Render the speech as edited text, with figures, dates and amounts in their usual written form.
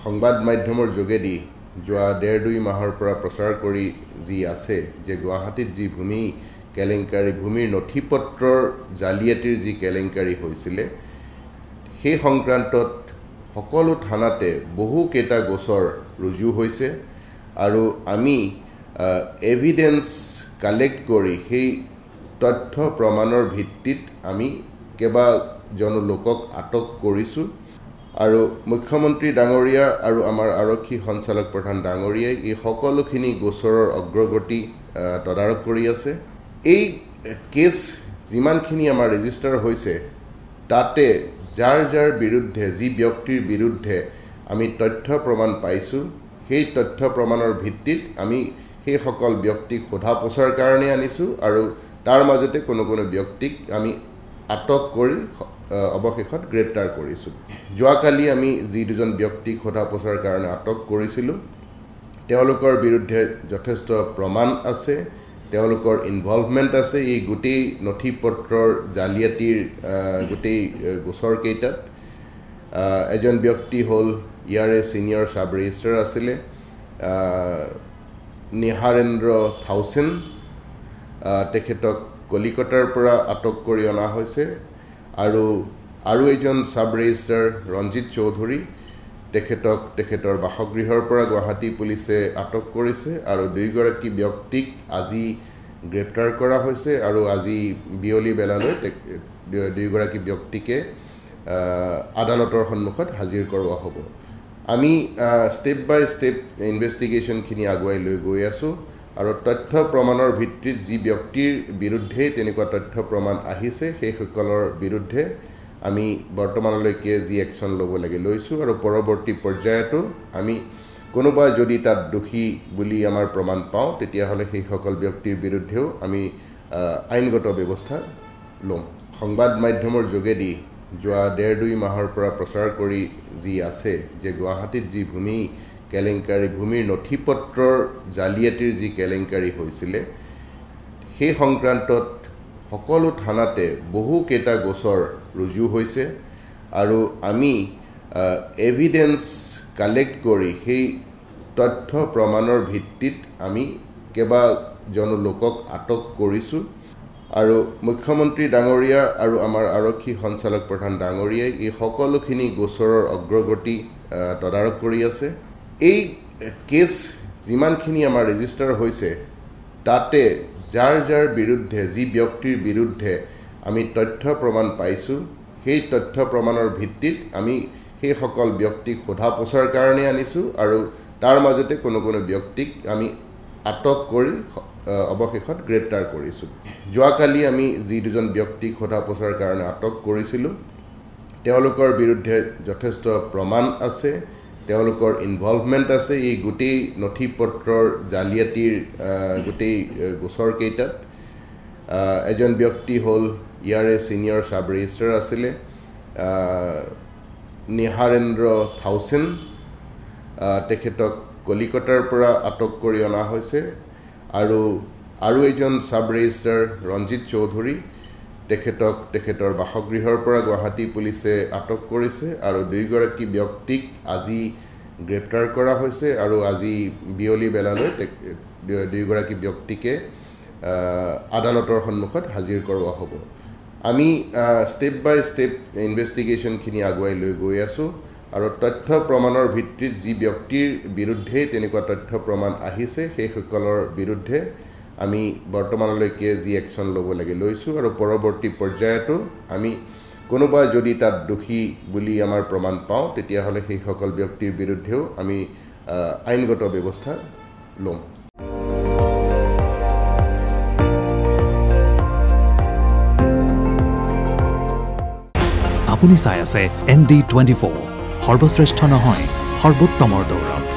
সংবাদ মাধ্যমৰ যোগেদি যোৱা 1.5-2 মাহৰ পৰা প্ৰচাৰ কৰি যি আছে যে গুৱাহাটীত যি ভূমি কেলেংকাৰী ভূমিৰ নথিপত্ৰৰ জালিয়াতিৰ যি কেলেংকাৰী হৈছিলে সেই সংক্ৰান্তত সকলো থানাতে বহু কেইটা গোচৰ ৰুজু হৈছে আৰু আমি এভিডেন্স কালেক্ট কৰি সেই তথ্য প্ৰমাণৰ ভিত্তিত আমি কেইবাজন লোকক আটক কৰিছোঁ আৰু মুখ্যমন্ত্ৰী ডাঙৰীয়া আৰু আমাৰ আৰক্ষী সঞ্চালক প্ৰধান ডাঙৰীয়াই এই সকলোখিনি গোচৰৰ অগ্ৰগতি তদাৰক কৰি আছে। এই কেছ যিমানখিনি আমাৰ ৰেজিষ্টাৰ হৈছে তাতে যাৰ যাৰ বিৰুদ্ধে যি ব্যক্তিৰ বিৰুদ্ধে আমি তথ্য প্ৰমাণ পাইছোঁ সেই তথ্য প্ৰমাণৰ ভিত্তিত আমি সেই সকল ব্যক্তিক সোধা পোছাৰ কাৰণে আনিছোঁ আৰু তাৰ মাজতে কোনো ব্যক্তিক আমি আটক কৰি অৱশেষত গ্ৰেপ্তাৰ কৰিছোঁ। যোৱাকালি আমি যি দুজন ব্যক্তিক সোধা পোছাৰ কাৰণে আটক কৰিছিলোঁ তেওঁলোকৰ বিৰুদ্ধে যথেষ্ট প্ৰমাণ আছে, তেওঁলোকৰ ইনভলভমেণ্ট আছে এই গোটেই নথিপত্ৰৰ জালিয়াতিৰ গোটেই গোচৰ কেইটাত। এজন ব্যক্তি হ'ল ইয়াৰে ছিনিয়ৰ সাব ৰেজিষ্ট্ৰাৰ আছিলে নিহাৰেন্দ্ৰ থাউচেন, তেখেতক কলিকতাৰ পৰা আটক কৰি অনা হৈছে আৰু এজন সাব ৰেজিষ্ট্ৰাৰ ৰঞ্জিত চৌধুৰী, তেখেতৰ বাসগৃহৰ পৰা গুৱাহাটী পুলিচে আটক কৰিছে আৰু দুয়োগৰাকী ব্যক্তিক আজি গ্ৰেপ্তাৰ কৰা হৈছে আৰু আজি বিয়লি বেলালৈ দুয়োগৰাকী ব্যক্তিকে আদালতৰ সন্মুখত হাজিৰ কৰোৱা হ'ব। আমি ষ্টেপ বাই ষ্টেপ ইনভেষ্টিগেশ্যনখিনি আগুৱাই লৈ গৈ আছোঁ আৰু তথ্য প্ৰমাণৰ ভিত্তিত যি ব্যক্তিৰ বিৰুদ্ধে তেনেকুৱা তথ্য প্ৰমাণ আহিছে সেইসকলৰ বিৰুদ্ধে আমি বৰ্তমানলৈকে যি একশ্যন ল'ব লাগে লৈছোঁ আৰু পৰৱৰ্তী পৰ্যায়তো আমি কোনোবা যদি তাত দোষী বুলি আমাৰ প্ৰমাণ পাওঁ তেতিয়াহ'লে সেইসকল ব্যক্তিৰ বিৰুদ্ধেও আমি আইনগত ব্যৱস্থা ল'ম। সংবাদ মাধ্যমৰ যোগেদি যোৱা 1.5-2 মাহৰ পৰা প্ৰচাৰ কৰি যি আছে যে গুৱাহাটীত যি ভূমি কেলেংকাৰী ভূমিৰ নথিপত্ৰৰ জালিয়াতিৰ যি কেলেংকাৰী হৈছিলে সেই সংক্ৰান্তত সকলো থানাতে বহু কেইটা গোচৰ ৰুজু হৈছে আৰু আমি এভিডেন্স কালেক্ট কৰি সেই তথ্য প্ৰমাণৰ ভিত্তিত আমি কেইবাজন লোকক আটক কৰিছোঁ আৰু মুখ্যমন্ত্ৰী ডাঙৰীয়া আৰু আমাৰ আৰক্ষী সঞ্চালক প্ৰধান ডাঙৰীয়াই এই সকলোখিনি গোচৰৰ অগ্ৰগতি তদাৰক কৰি আছে। এই কেছ যিমানখিনি আমাৰ ৰেজিষ্টাৰ হৈছে তাতে যাৰ যাৰ বিৰুদ্ধে যি ব্যক্তিৰ বিৰুদ্ধে আমি তথ্য প্ৰমাণ পাইছোঁ সেই তথ্য প্ৰমাণৰ ভিত্তিত আমি সেই সকল ব্যক্তিক সোধা পোছাৰ কাৰণে আনিছোঁ আৰু তাৰ মাজতে কোনো ব্যক্তিক আমি আটক কৰি অৱশেষত গ্ৰেপ্তাৰ কৰিছোঁ। যোৱাকালি আমি যি দুজন ব্যক্তিক সোধা পোছাৰ কাৰণে আটক কৰিছিলোঁ তেওঁলোকৰ বিৰুদ্ধে যথেষ্ট প্ৰমাণ আছে, তেওঁলোকৰ ইনভলভমেণ্ট আছে এই গোটেই নথিপত্ৰৰ জালিয়াতিৰ গোটেই গোচৰ কেইটাত। এজন ব্যক্তি হ'ল ইয়াৰে ছিনিয়ৰ সাব ৰেজিষ্ট্ৰাৰ আছিলে নিহাৰেন্দ্ৰ থাউচেন, তেখেতক কলিকতাৰ পৰা আটক কৰি অনা হৈছে আৰু এজন সাব ৰেজিষ্ট্ৰাৰ ৰঞ্জিত চৌধুৰী, তেখেতৰ বাসগৃহৰ পৰা গুৱাহাটী পুলিচে আটক কৰিছে আৰু দুয়োগৰাকী ব্যক্তিক আজি গ্ৰেপ্তাৰ কৰা হৈছে আৰু আজি বিয়লি বেলালৈ দুয়োগৰাকী ব্যক্তিকে আদালতৰ সন্মুখত হাজিৰ কৰোৱা হ'ব। আমি ষ্টেপ বাই ষ্টেপ ইনভেষ্টিগেশ্যনখিনি আগুৱাই লৈ গৈ আছোঁ আৰু তথ্য প্ৰমাণৰ ভিত্তিত যি ব্যক্তিৰ বিৰুদ্ধে তেনেকুৱা তথ্য প্ৰমাণ আহিছে সেইসকলৰ বিৰুদ্ধে আমি বৰ্তমানলৈকে যি একশ্যন ল'ব লাগে লৈছোঁ আৰু পৰৱৰ্তী পৰ্যায়তো আমি কোনোবা যদি তাত দোষী বুলি আমাৰ প্ৰমাণ পাওঁ তেতিয়াহ'লে সেইসকল ব্যক্তিৰ বিৰুদ্ধেও আমি আইনগত ব্যৱস্থা ল'ম। আপুনি চাই আছে ND24, সৰ্বশ্ৰেষ্ঠ নহয় সৰ্বোত্তমৰ দৌৰ।